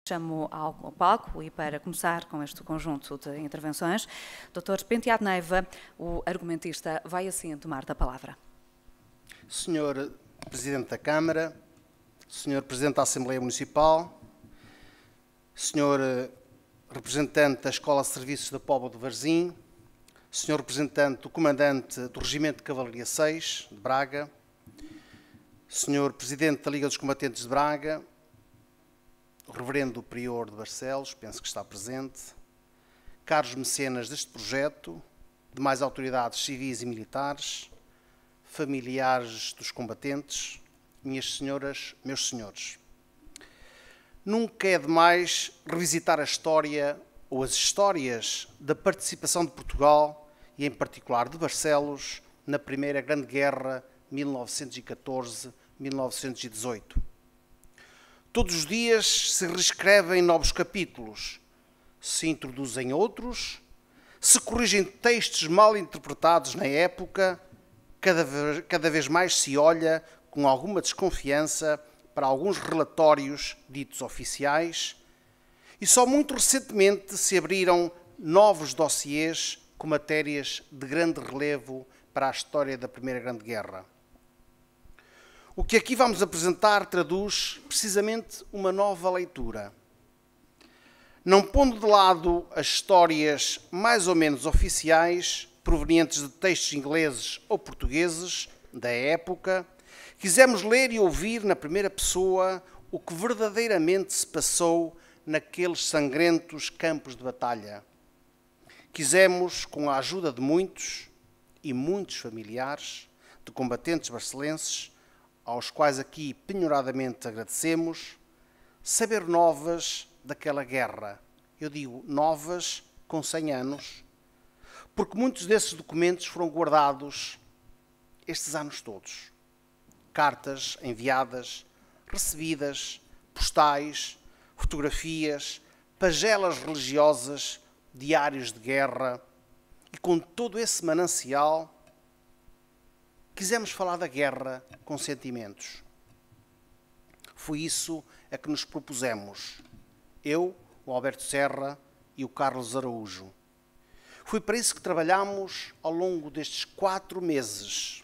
Chamo ao palco e para começar com este conjunto de intervenções, Dr. Penteado Neiva, o argumentista, vai assim tomar da palavra. Senhor Presidente da Câmara, Senhor Presidente da Assembleia Municipal, Senhor Representante da Escola de Serviços da Póvoa de Varzim, Senhor Representante do Comandante do Regimento de Cavalaria 6 de Braga, Senhor Presidente da Liga dos Combatentes de Braga, o Reverendo Prior de Barcelos, penso que está presente, caros mecenas deste projeto, demais autoridades civis e militares, familiares dos combatentes, minhas senhoras, meus senhores. Nunca é demais revisitar a história ou as histórias da participação de Portugal e, em particular, de Barcelos, na Primeira Grande Guerra 1914-1918. Todos os dias se reescrevem novos capítulos, se introduzem outros, se corrigem textos mal interpretados na época, cada vez mais se olha com alguma desconfiança para alguns relatórios ditos oficiais e só muito recentemente se abriram novos dossiês com matérias de grande relevo para a história da Primeira Grande Guerra. O que aqui vamos apresentar traduz precisamente uma nova leitura. Não pondo de lado as histórias mais ou menos oficiais, provenientes de textos ingleses ou portugueses da época, quisemos ler e ouvir na primeira pessoa o que verdadeiramente se passou naqueles sangrentos campos de batalha. Quisemos, com a ajuda de muitos e muitos familiares de combatentes barcelenses, aos quais aqui penhoradamente agradecemos, saber novas daquela guerra. Eu digo novas com 100 anos, porque muitos desses documentos foram guardados estes anos todos. Cartas enviadas, recebidas, postais, fotografias, pagelas religiosas, diários de guerra, e com todo esse manancial quisemos falar da guerra com sentimentos. Foi isso a que nos propusemos, eu, o Alberto Serra e o Carlos Araújo. Foi para isso que trabalhámos ao longo destes 4 meses.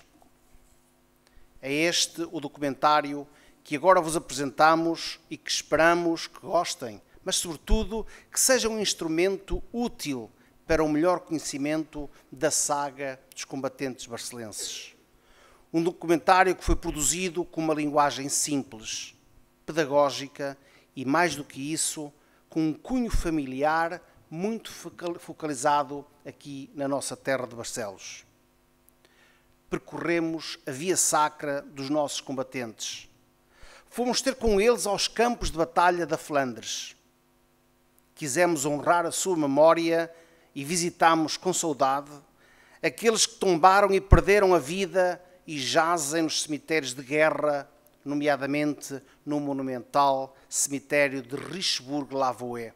É este o documentário que agora vos apresentamos e que esperamos que gostem, mas sobretudo que seja um instrumento útil para o melhor conhecimento da saga dos combatentes barcelenses. Um documentário que foi produzido com uma linguagem simples, pedagógica e, mais do que isso, com um cunho familiar muito focalizado aqui na nossa terra de Barcelos. Percorremos a via sacra dos nossos combatentes. Fomos ter com eles aos campos de batalha da Flandres. Quisemos honrar a sua memória e visitámos com saudade aqueles que tombaram e perderam a vida e jazem nos cemitérios de guerra, nomeadamente no monumental cemitério de Richebourg-Lavoie.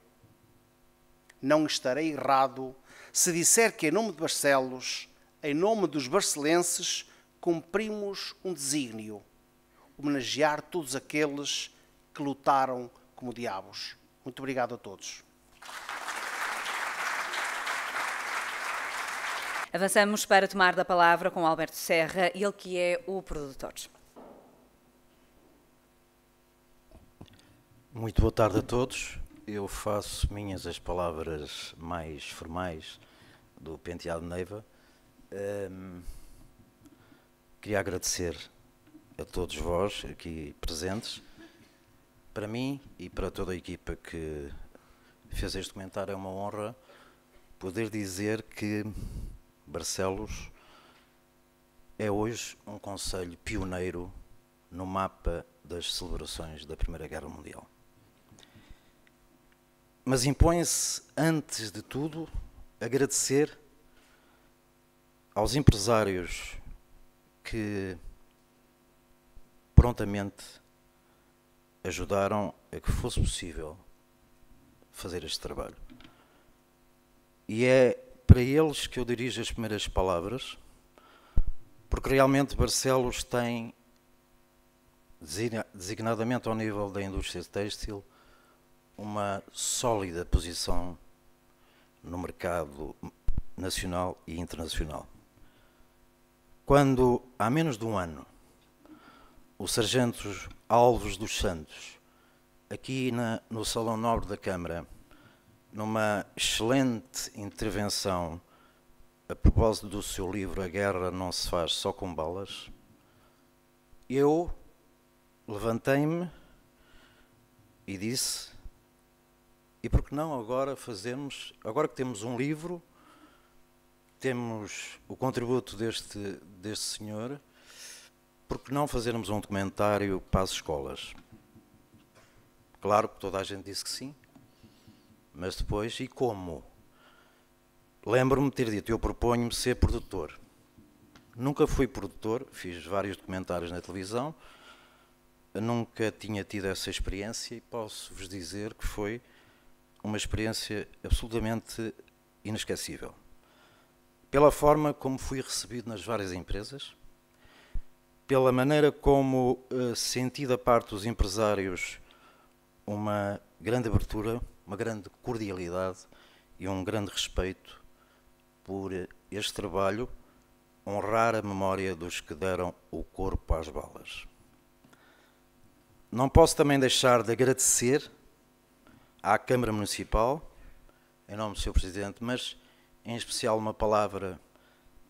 Não estarei errado se disser que, em nome de Barcelos, em nome dos barcelenses, cumprimos um desígnio: homenagear todos aqueles que lutaram como diabos. Muito obrigado a todos. Avançamos para tomar da palavra com Alberto Serra, ele que é o produtor. Muito boa tarde a todos. Eu faço minhas as palavras mais formais do Penteado Neiva. Queria agradecer a todos vós aqui presentes. Para mim e para toda a equipa que fez este comentário, é uma honra poder dizer que Barcelos é hoje um concelho pioneiro no mapa das celebrações da Primeira Guerra Mundial. Mas impõe-se, antes de tudo, agradecer aos empresários que prontamente ajudaram a que fosse possível fazer este trabalho. E é para eles que eu dirijo as primeiras palavras, porque realmente Barcelos tem, designadamente ao nível da indústria têxtil, uma sólida posição no mercado nacional e internacional. Quando, há menos de um ano, o sargento Alves dos Santos, aqui no Salão Nobre da Câmara, numa excelente intervenção a propósito do seu livro A Guerra Não Se Faz Só Com Balas, eu levantei-me e disse, e por que não agora fazermos, agora que temos um livro, temos o contributo deste senhor, por que não fazermos um documentário para as escolas? Claro que toda a gente disse que sim, mas depois, e como? Lembro-me de ter dito, eu proponho-me ser produtor. Nunca fui produtor, fiz vários documentários na televisão, nunca tinha tido essa experiência e posso-vos dizer que foi uma experiência absolutamente inesquecível. Pela forma como fui recebido nas várias empresas, pela maneira como senti da parte dos empresários uma grande abertura, uma grande cordialidade e um grande respeito por este trabalho, honrar a memória dos que deram o corpo às balas. Não posso também deixar de agradecer à Câmara Municipal, em nome do Sr. Presidente, mas em especial uma palavra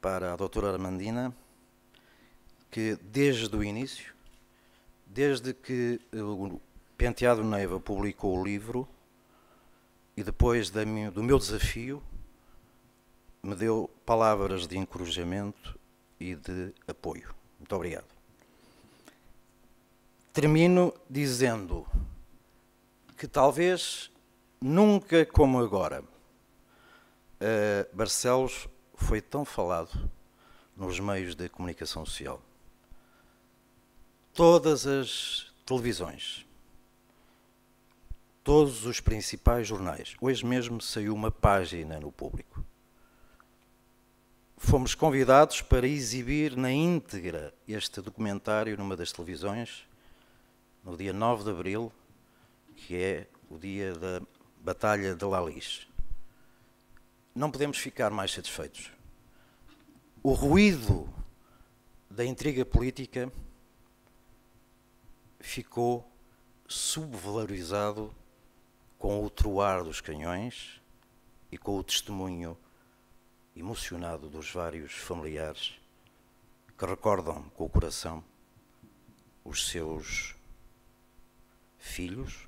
para a doutora Armandina, que desde o início, desde que o Penteado Neiva publicou o livro e depois do meu desafio, me deu palavras de encorajamento e de apoio. Muito obrigado. Termino dizendo que talvez nunca como agora Barcelos foi tão falado nos meios de comunicação social. Todas as televisões, todos os principais jornais, hoje mesmo saiu uma página no Público. Fomos convidados para exibir na íntegra este documentário numa das televisões, no dia 9 de Abril, que é o dia da Batalha de Lalis. Não podemos ficar mais satisfeitos. O ruído da intriga política ficou subvalorizado com o troar dos canhões e com o testemunho emocionado dos vários familiares que recordam com o coração os seus filhos,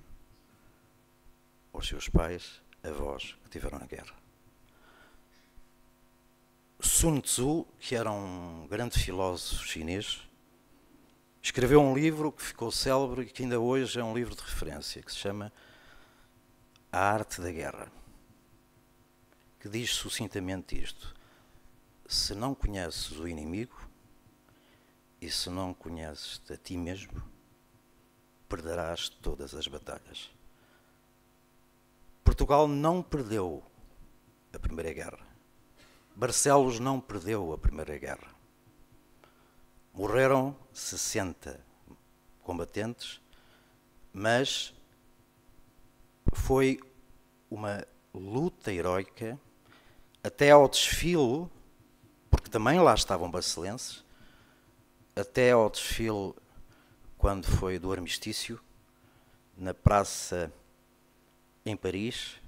os seus pais, avós que tiveram na guerra. Sun Tzu, que era um grande filósofo chinês, escreveu um livro que ficou célebre e que ainda hoje é um livro de referência, que se chama A Arte da Guerra, que diz sucintamente isto: se não conheces o inimigo e se não conheces a ti mesmo, perderás todas as batalhas. Portugal não perdeu a Primeira Guerra. Barcelos não perdeu a Primeira Guerra. Morreram 60 combatentes, mas foi uma luta heroica até ao desfile, porque também lá estavam barcelenses, até ao desfile quando foi do armistício, na praça em Paris,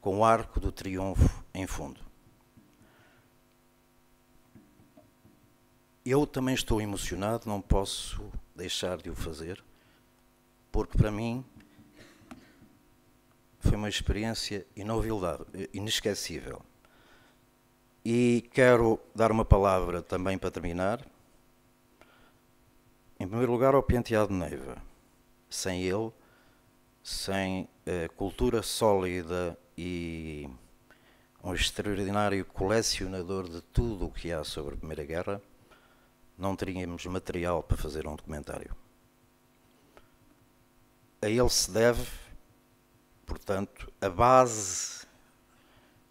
com o Arco do Triunfo em fundo. Eu também estou emocionado, não posso deixar de o fazer, porque para mim foi uma experiência inesquecível. E quero dar uma palavra também para terminar. Em primeiro lugar, ao Penteado Neiva. Sem ele, sem a cultura sólida e um extraordinário colecionador de tudo o que há sobre a Primeira Guerra, não teríamos material para fazer um documentário. A ele se deve, portanto, a base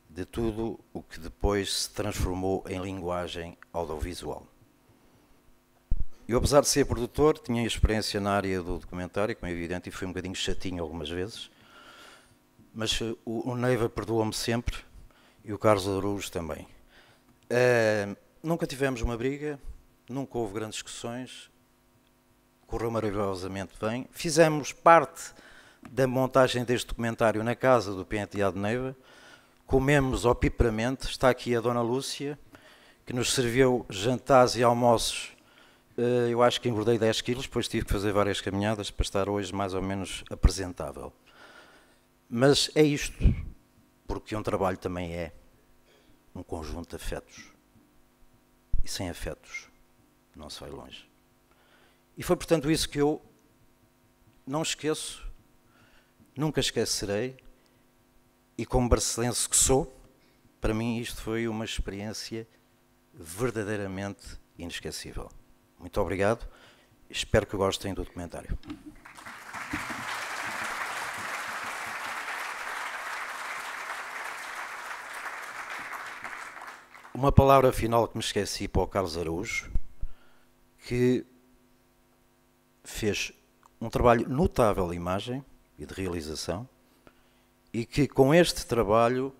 de tudo o que depois se transformou em linguagem audiovisual. Eu, apesar de ser produtor, tinha experiência na área do documentário, como é evidente, e fui um bocadinho chatinho algumas vezes, mas o Neiva perdoa-me sempre e o Carlos Araújo também. Nunca tivemos uma briga, nunca houve grandes discussões, correu maravilhosamente bem. Fizemos parte da montagem deste documentário na casa do Penteado Neiva, comemos opipamente. Está aqui a Dona Lúcia, que nos serviu jantares e almoços. Eu acho que engordei 10 quilos, depois tive que fazer várias caminhadas para estar hoje mais ou menos apresentável. Mas é isto, porque um trabalho também é um conjunto de afetos. E sem afetos não se vai longe. E foi, portanto, isso que eu não esqueço, nunca esquecerei, e como barcelense que sou, para mim isto foi uma experiência verdadeiramente inesquecível. Muito obrigado, espero que gostem do documentário. Uma palavra final que me esqueci para o Carlos Araújo, que fez um trabalho notável de imagem e de realização, e que com este trabalho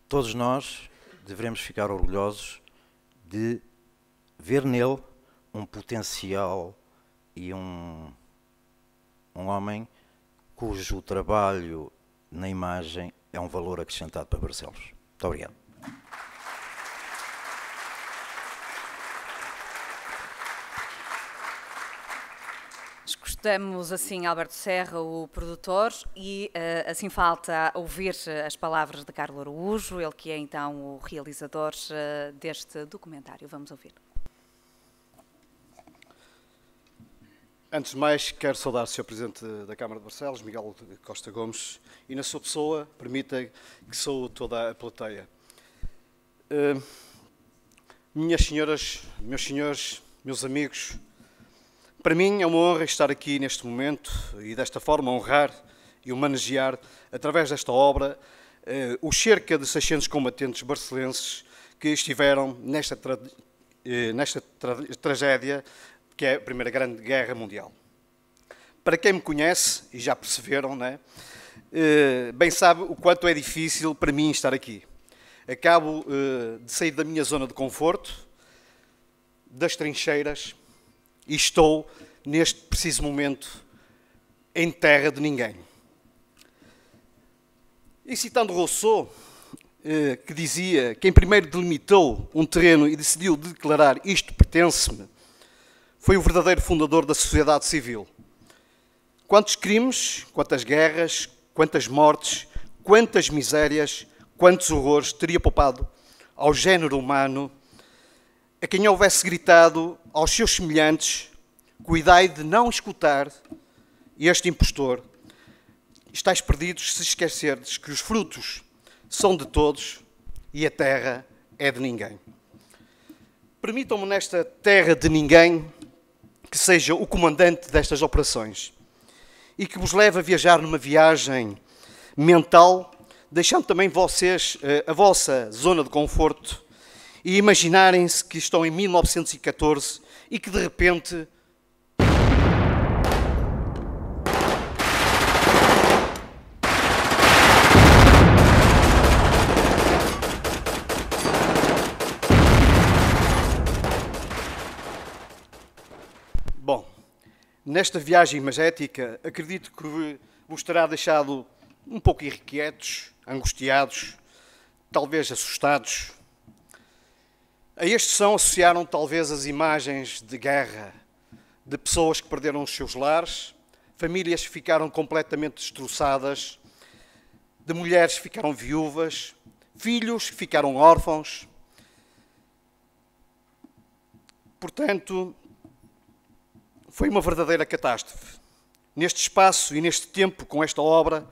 todos nós devemos ficar orgulhosos de ver nele um potencial e um homem cujo trabalho na imagem é um valor acrescentado para Barcelos. Muito obrigado. Escutamos assim Alberto Serra, o produtor, e assim falta ouvir as palavras de Carlos Araújo, ele que é então o realizador deste documentário. Vamos ouvir. Antes de mais, quero saudar o Sr. Presidente da Câmara de Barcelos, Miguel Costa Gomes, e na sua pessoa, permita que saúde toda a plateia. Minhas senhoras, meus senhores, meus amigos, para mim é uma honra estar aqui neste momento e desta forma honrar e homenagear, através desta obra, os cerca de 600 combatentes barcelenses que estiveram nesta tragédia que é a Primeira Grande Guerra Mundial. Para quem me conhece, e já perceberam, né, bem sabe o quanto é difícil para mim estar aqui. Acabo de sair da minha zona de conforto, das trincheiras, e estou, neste preciso momento, em terra de ninguém. E citando Rousseau, que dizia: quem primeiro delimitou um terreno e decidiu declarar isto pertence-me, foi o verdadeiro fundador da sociedade civil. Quantos crimes, quantas guerras, quantas mortes, quantas misérias, quantos horrores teria poupado ao género humano a quem houvesse gritado aos seus semelhantes: cuidai de não escutar este impostor. Estais perdidos se esquecerdes que os frutos são de todos e a terra é de ninguém. Permitam-me, nesta terra de ninguém, que seja o comandante destas operações e que vos leve a viajar numa viagem mental, deixando também vocês a vossa zona de conforto e imaginarem-se que estão em 1914 e que de repente nesta viagem magética, acredito que vos terá deixado um pouco irrequietos, angustiados, talvez assustados. A este som associaram talvez as imagens de guerra, de pessoas que perderam os seus lares, famílias que ficaram completamente destroçadas, de mulheres que ficaram viúvas, filhos que ficaram órfãos. Portanto, foi uma verdadeira catástrofe. Neste espaço e neste tempo, com esta obra,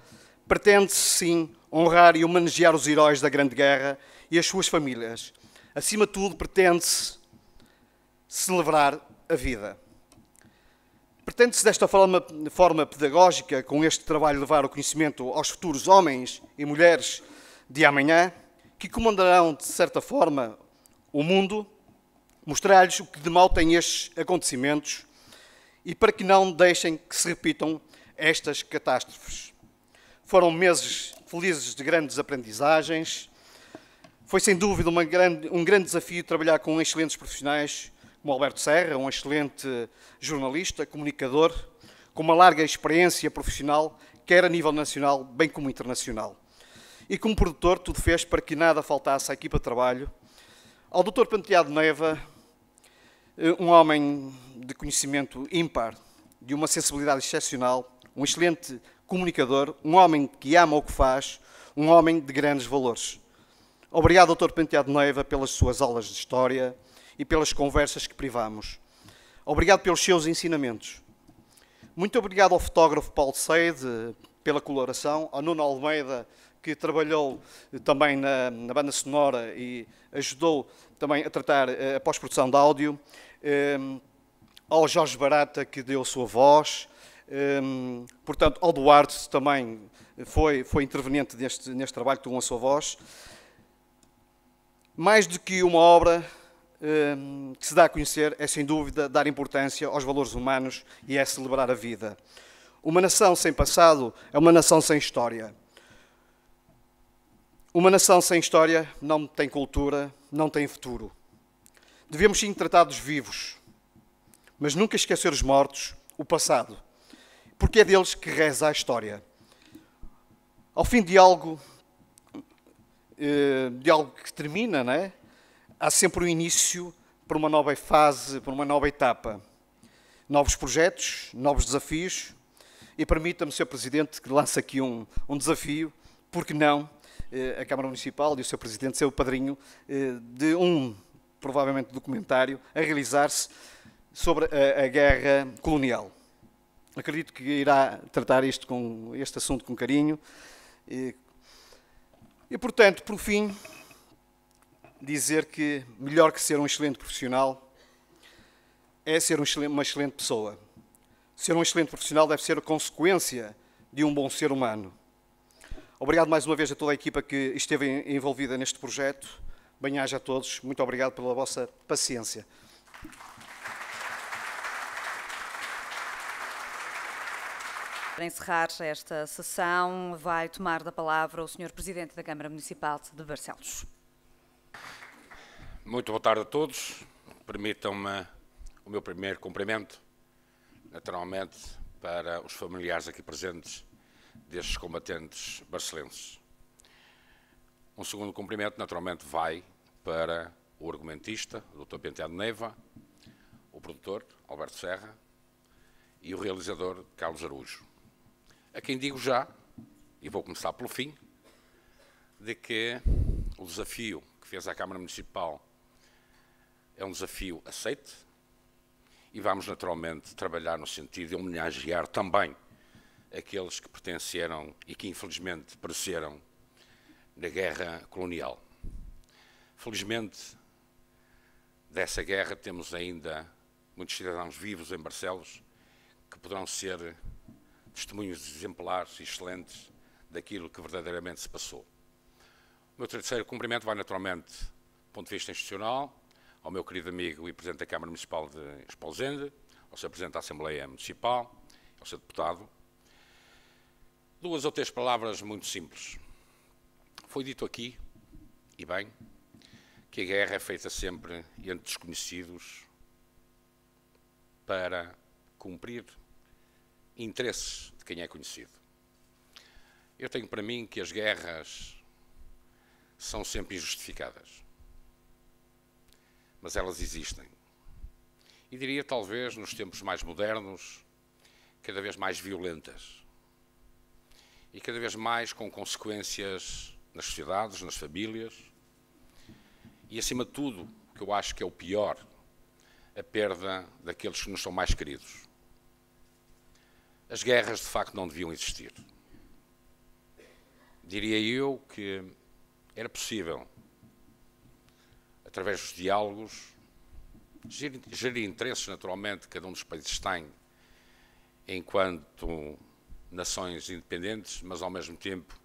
pretende-se, sim, honrar e homenagear os heróis da Grande Guerra e as suas famílias. Acima de tudo, pretende-se celebrar a vida. Pretende-se, desta forma pedagógica, com este trabalho, levar o conhecimento aos futuros homens e mulheres de amanhã, que comandarão, de certa forma, o mundo, mostrar-lhes o que de mal têm estes acontecimentos, e para que não deixem que se repitam estas catástrofes. Foram meses felizes de grandes aprendizagens. Foi, sem dúvida, um grande desafio trabalhar com excelentes profissionais, como Alberto Serra, um excelente jornalista, comunicador, com uma larga experiência profissional, quer a nível nacional, bem como internacional. E como produtor, tudo fez para que nada faltasse à equipa de trabalho. Ao Dr. Penteado Neiva, um homem de conhecimento ímpar, de uma sensibilidade excepcional, um excelente comunicador, um homem que ama o que faz, um homem de grandes valores. Obrigado, Dr. Penteado Neiva, pelas suas aulas de História e pelas conversas que privamos. Obrigado pelos seus ensinamentos. Muito obrigado ao fotógrafo Paulo Seide pela coloração, ao Nuno Almeida, que trabalhou também na banda sonora e ajudou também a tratar a pós-produção de áudio, ao Jorge Barata, que deu a sua voz, portanto, ao Duarte também foi interveniente neste trabalho, que deu a sua voz. Mais do que uma obra que se dá a conhecer, é sem dúvida dar importância aos valores humanos e é celebrar a vida. Uma nação sem passado é uma nação sem história. Uma nação sem história não tem cultura, não tem futuro. Devemos sim tratar dos vivos, mas nunca esquecer os mortos, o passado, porque é deles que reza a história. Ao fim de algo que termina, não é? Há sempre um início para uma nova fase, para uma nova etapa. Novos projetos, novos desafios. E permita-me, Sr. Presidente, que lance aqui um desafio, porque não a Câmara Municipal e o Sr. Presidente ser o padrinho de provavelmente, documentário a realizar-se sobre a guerra colonial. Acredito que irá tratar este assunto com carinho. E, portanto, por fim, dizer que melhor que ser um excelente profissional é ser uma excelente pessoa. Ser um excelente profissional deve ser a consequência de um bom ser humano. Obrigado mais uma vez a toda a equipa que esteve envolvida neste projeto. Bem-aja a todos. Muito obrigado pela vossa paciência. Para encerrar esta sessão, vai tomar da palavra o Sr. Presidente da Câmara Municipal de Barcelos. Muito boa tarde a todos. Permitam-me o meu primeiro cumprimento, naturalmente, para os familiares aqui presentes destes combatentes barcelenses. Um segundo cumprimento, naturalmente, vai para o argumentista, o Dr. Penteado Neiva, o produtor, Alberto Serra, e o realizador, Carlos Araújo. A quem digo já, e vou começar pelo fim, de que o desafio que fez à Câmara Municipal é um desafio aceite e vamos naturalmente trabalhar no sentido de homenagear também aqueles que pertenceram e que infelizmente pereceram na guerra colonial. Felizmente, dessa guerra temos ainda muitos cidadãos vivos em Barcelos que poderão ser testemunhos exemplares e excelentes daquilo que verdadeiramente se passou. O meu terceiro cumprimento vai naturalmente do ponto de vista institucional, ao meu querido amigo e Presidente da Câmara Municipal de Esposende, ao Sr. Presidente da Assembleia Municipal, ao Sr. Deputado. Duas ou três palavras muito simples. Foi dito aqui, e bem, que a guerra é feita sempre entre desconhecidos para cumprir interesses de quem é conhecido. Eu tenho para mim que as guerras são sempre injustificadas, mas elas existem. E diria, talvez, nos tempos mais modernos, cada vez mais violentas e cada vez mais com consequências nas sociedades, nas famílias e, acima de tudo, o que eu acho que é o pior, a perda daqueles que nos são mais queridos. As guerras, de facto, não deviam existir. Diria eu que era possível, através dos diálogos, gerir interesses, naturalmente, que cada um dos países tem, enquanto nações independentes, mas, ao mesmo tempo,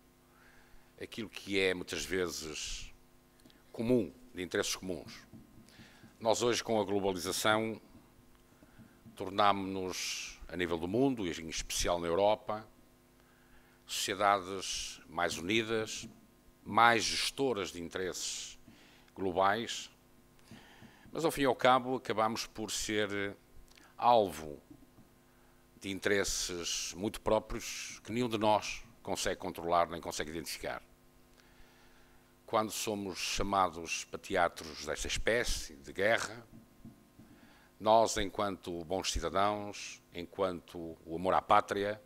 aquilo que é, muitas vezes, comum, de interesses comuns. Nós, hoje, com a globalização, tornámos-nos, a nível do mundo, e em especial na Europa, sociedades mais unidas, mais gestoras de interesses globais, mas ao fim e ao cabo acabamos por ser alvo de interesses muito próprios que nenhum de nós consegue controlar nem consegue identificar. Quando somos chamados para teatros desta espécie, de guerra, nós, enquanto bons cidadãos, enquanto o amor à pátria,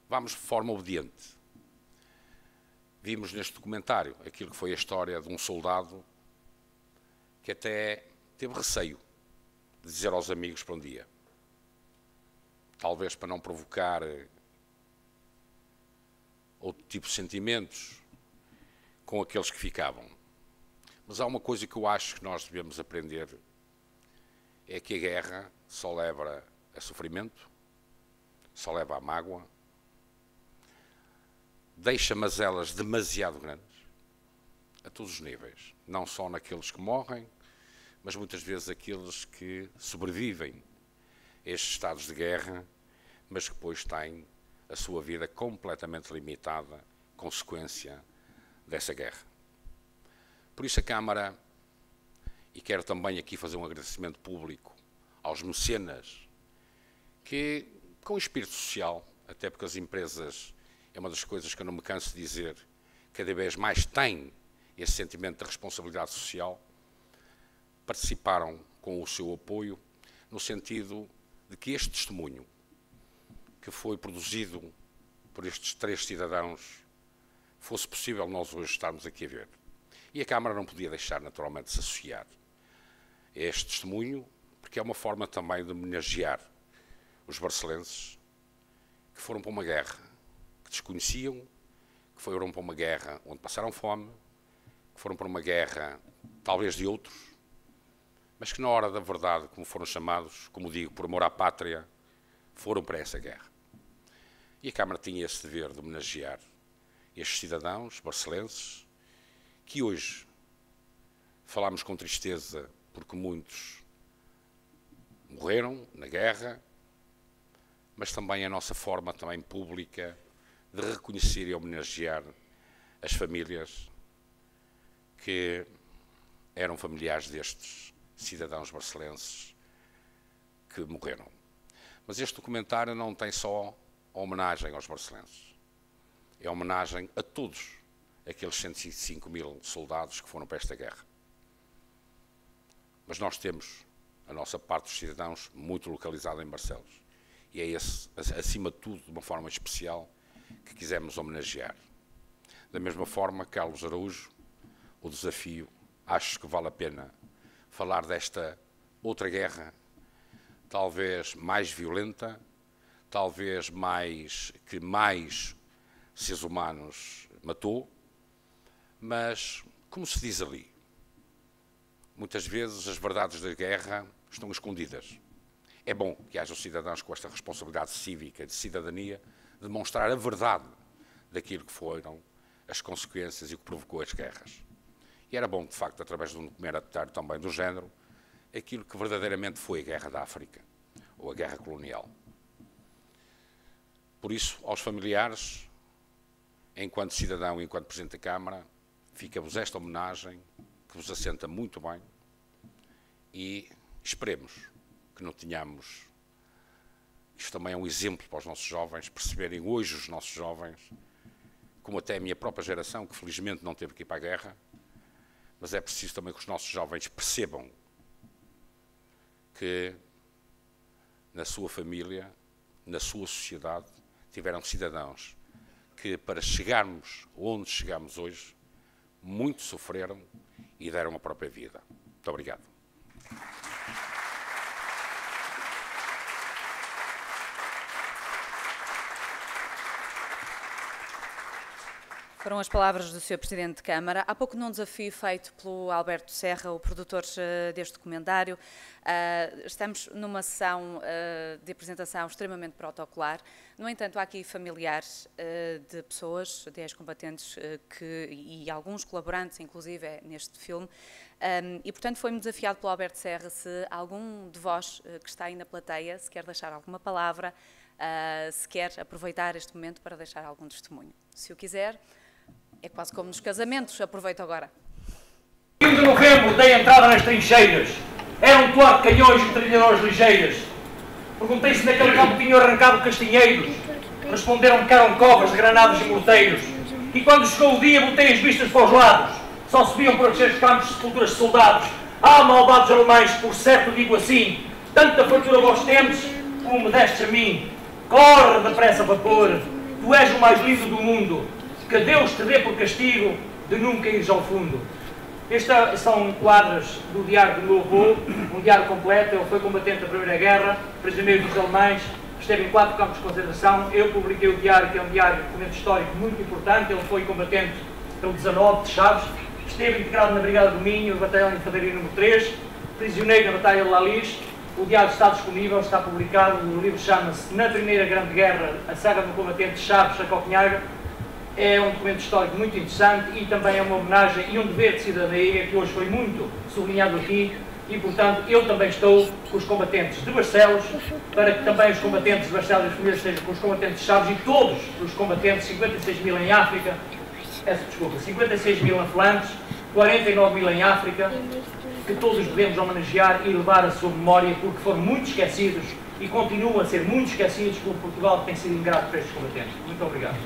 vamos de forma obediente. Vimos neste documentário aquilo que foi a história de um soldado que até teve receio de dizer aos amigos para um dia. Talvez para não provocar outro tipo de sentimentos com aqueles que ficavam. Mas há uma coisa que eu acho que nós devemos aprender, é que a guerra só leva a sofrimento, só leva a mágoa, deixa mazelas demasiado grandes, a todos os níveis, não só naqueles que morrem, mas muitas vezes aqueles que sobrevivem a estes estados de guerra, mas que depois têm a sua vida completamente limitada, consequência dessa guerra. Por isso a Câmara, e quero também aqui fazer um agradecimento público aos mecenas, que com espírito social, até porque as empresas, é uma das coisas que eu não me canso de dizer, cada vez mais têm esse sentimento de responsabilidade social, participaram com o seu apoio, no sentido de que este testemunho, que foi produzido por estes 3 cidadãos, fosse possível nós hoje estarmos aqui a ver. E a Câmara não podia deixar, naturalmente, de se associar a este testemunho, porque é uma forma também de homenagear os barcelenses que foram para uma guerra que desconheciam, que foram para uma guerra onde passaram fome, que foram para uma guerra, talvez de outros, mas que na hora da verdade, como foram chamados, como digo, por amor à pátria, foram para essa guerra. E a Câmara tinha esse dever de homenagear estes cidadãos barcelenses, que hoje falamos com tristeza porque muitos morreram na guerra, mas também a nossa forma também pública de reconhecer e homenagear as famílias que eram familiares destes cidadãos barcelenses que morreram. Mas este documentário não tem só a homenagem aos barcelenses. É homenagem a todos aqueles 105 mil soldados que foram para esta guerra. Mas nós temos a nossa parte dos cidadãos muito localizada em Barcelos. E é esse, acima de tudo, de uma forma especial, que quisemos homenagear. Da mesma forma, Carlos Araújo, o desafio, acho que vale a pena falar desta outra guerra, talvez mais violenta, talvez mais seres humanos matou, mas, como se diz ali, muitas vezes as verdades da guerra estão escondidas. É bom que haja cidadãos com esta responsabilidade cívica, de cidadania, de demonstrar a verdade daquilo que foram as consequências e o que provocou as guerras. E era bom, de facto, através de um documentário também do género, aquilo que verdadeiramente foi a Guerra da África, ou a Guerra Colonial. Por isso, aos familiares, enquanto cidadão e enquanto Presidente da Câmara, fica-vos esta homenagem, que vos assenta muito bem, e esperemos que não tenhamos... Isto também é um exemplo para os nossos jovens, perceberem hoje os nossos jovens, como até a minha própria geração, que felizmente não teve que ir para a guerra, mas é preciso também que os nossos jovens percebam que na sua família, na sua sociedade, tiveram cidadãos que, para chegarmos onde chegamos hoje, muito sofreram e deram a própria vida. Muito obrigado. Foram as palavras do Sr. Presidente de Câmara. Há pouco, num desafio feito pelo Alberto Serra, o produtor deste documentário, estamos numa sessão de apresentação extremamente protocolar. No entanto, há aqui familiares de pessoas, de ex-combatentes e alguns colaborantes, inclusive, neste filme. E, portanto, foi-me desafiado pelo Alberto Serra se algum de vós que está aí na plateia, se quer deixar alguma palavra, se quer aproveitar este momento para deixar algum testemunho. Se o quiser, é quase como nos casamentos, aproveito agora. 1 de novembro dei entrada nas trincheiras. Era um toar de canhões e metralhadoras ligeiras. Perguntei se naquele campo tinham arrancado castinheiros. Responderam-me que eram covas de granadas e morteiros. E quando chegou o dia, botei as vistas para os lados. Só se viam por aqueles campos sepulturas de soldados. Ah, malvados alemães, por certo digo assim, tanta fartura vós tendes, como me destes a mim. Corre depressa, vapor, tu és o mais lindo do mundo. Que Deus te dê por castigo de nunca ires ao fundo. Estes são quadros do diário do meu avô, um diário completo. Ele foi combatente da Primeira Guerra, prisioneiro dos alemães, esteve em 4 campos de concentração. Eu publiquei o diário, que é um diário, um documento histórico muito importante. Ele foi combatente pelo 19 de Chaves, esteve integrado na Brigada do Minho, Batalhão de Infantaria número 3, prisioneiro na Batalha de Lalis. O diário está disponível, está publicado. O livro chama-se Na Primeira Grande Guerra, a saga do combatente de Chaves a Copenhaga. É um documento histórico muito interessante e também é uma homenagem e um dever de cidadania que hoje foi muito sublinhado aqui e, portanto, eu também estou com os combatentes de Barcelos, para que também os combatentes de Barcelos e os famílias estejam com os combatentes de Chaves e todos os combatentes, 56 mil em África, 56 mil em Flandres, 49 mil em África, que todos devemos homenagear e levar a sua memória, porque foram muito esquecidos e continuam a ser muito esquecidos por Portugal, que tem sido ingrato para estes combatentes. Muito obrigado.